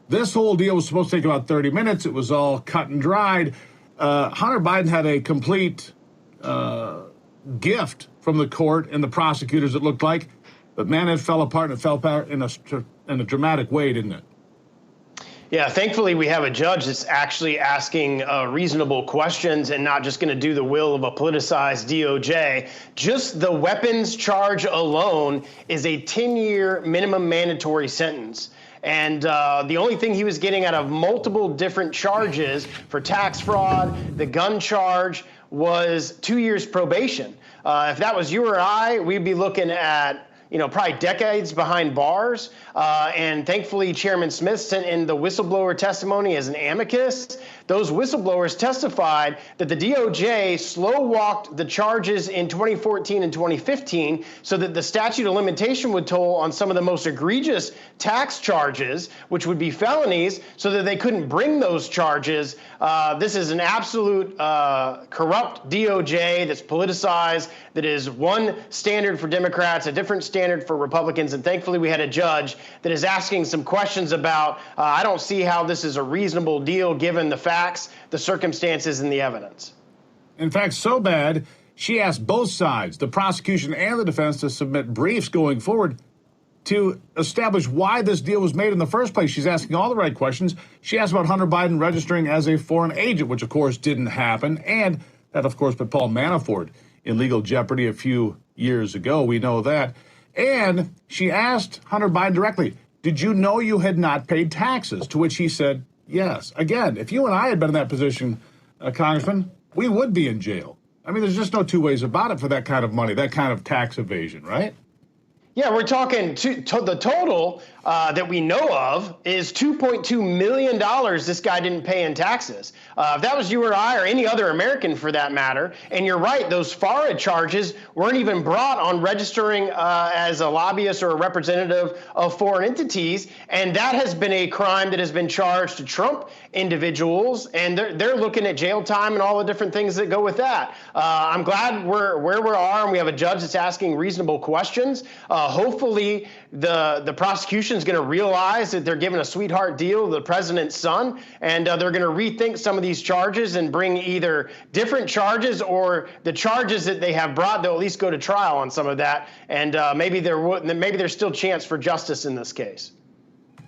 This whole deal was supposed to take about 30 minutes. It was all cut and dried. Hunter Biden had a complete gift from the court and the prosecutors, it looked like. But, man, it fell apart, and it fell apart in a dramatic way, didn't it? Yeah, thankfully we have a judge that's actually asking reasonable questions and not just going to do the will of a politicized DOJ. Just the weapons charge alone is a 10-year minimum mandatory sentence. And the only thing he was getting out of multiple different charges for tax fraud, the gun charge, was 2 years probation. If that was you or I, we'd be looking at probably decades behind bars. And thankfully, Chairman Smith sent in the whistleblower testimony as an amicus. Those whistleblowers testified that the DOJ slow-walked the charges in 2014 and 2015 so that the statute of limitation would toll on some of the most egregious tax charges, which would be felonies, so that they couldn't bring those charges. This is an absolute corrupt DOJ that's politicized, that is one standard for Democrats, a different standard for Republicans, and thankfully we had a judge that is asking some questions about, I don't see how this is a reasonable deal given the facts, the circumstances, and the evidence. In fact, so bad, she asked both sides, the prosecution and the defense, to submit briefs going forward to establish why this deal was made in the first place. She's asking all the right questions. She asked about Hunter Biden registering as a foreign agent, which, of course, didn't happen. And that, of course, put Paul Manafort in legal jeopardy a few years ago. We know that. And she asked Hunter Biden directly, did you know you had not paid taxes? To which he said, yes. Again, if you and I had been in that position, Congressman, we would be in jail. I mean, there's just no two ways about it for that kind of money, that kind of tax evasion, right? Yeah, we're talking the total that we know of is $2.2 million this guy didn't pay in taxes. If that was you or I or any other American for that matter, and you're right, those FARA charges weren't even brought on registering as a lobbyist or a representative of foreign entities, and that has been a crime that has been charged to Trump individuals, and they're looking at jail time and all the different things that go with that. I'm glad we're where we are, and we have a judge that's asking reasonable questions. Hopefully, the prosecution is going to realize that they're giving a sweetheart deal to the president's son, and they're going to rethink some of these charges and bring either different charges or the charges that they have brought. They'll at least go to trial on some of that, and maybe there's still chance for justice in this case.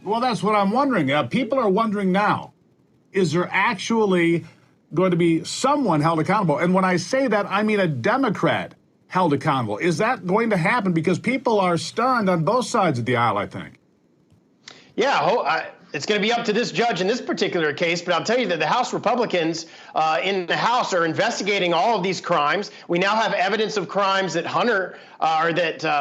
Well, that's what I'm wondering. People are wondering now, is there actually going to be someone held accountable? And when I say that, I mean a Democrat held accountable. Is that going to happen? Because people are stunned on both sides of the aisle, I think. Yeah, it's going to be up to this judge in this particular case, but I'll tell you that the House Republicans in the House are investigating all of these crimes. We now have evidence of crimes that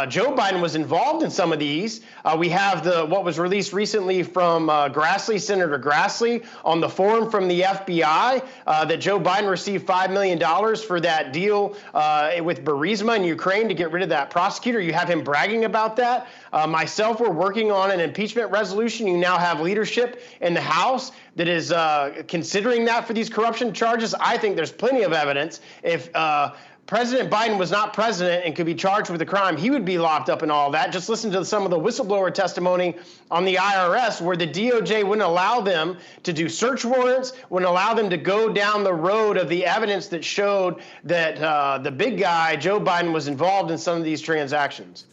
Joe Biden was involved in some of these. We have what was released recently from Senator Grassley, on the form from the FBI that Joe Biden received $5 million for that deal with Burisma in Ukraine to get rid of that prosecutor. You have him bragging about that. Myself, we're working on an impeachment resolution. You now have leadership in the House that is considering that for these corruption charges. I think there's plenty of evidence. If President Biden was not president and could be charged with a crime, he would be locked up and all that. Just listen to some of the whistleblower testimony on the IRS, where the DOJ wouldn't allow them to do search warrants, wouldn't allow them to go down the road of the evidence that showed that the big guy, Joe Biden, was involved in some of these transactions.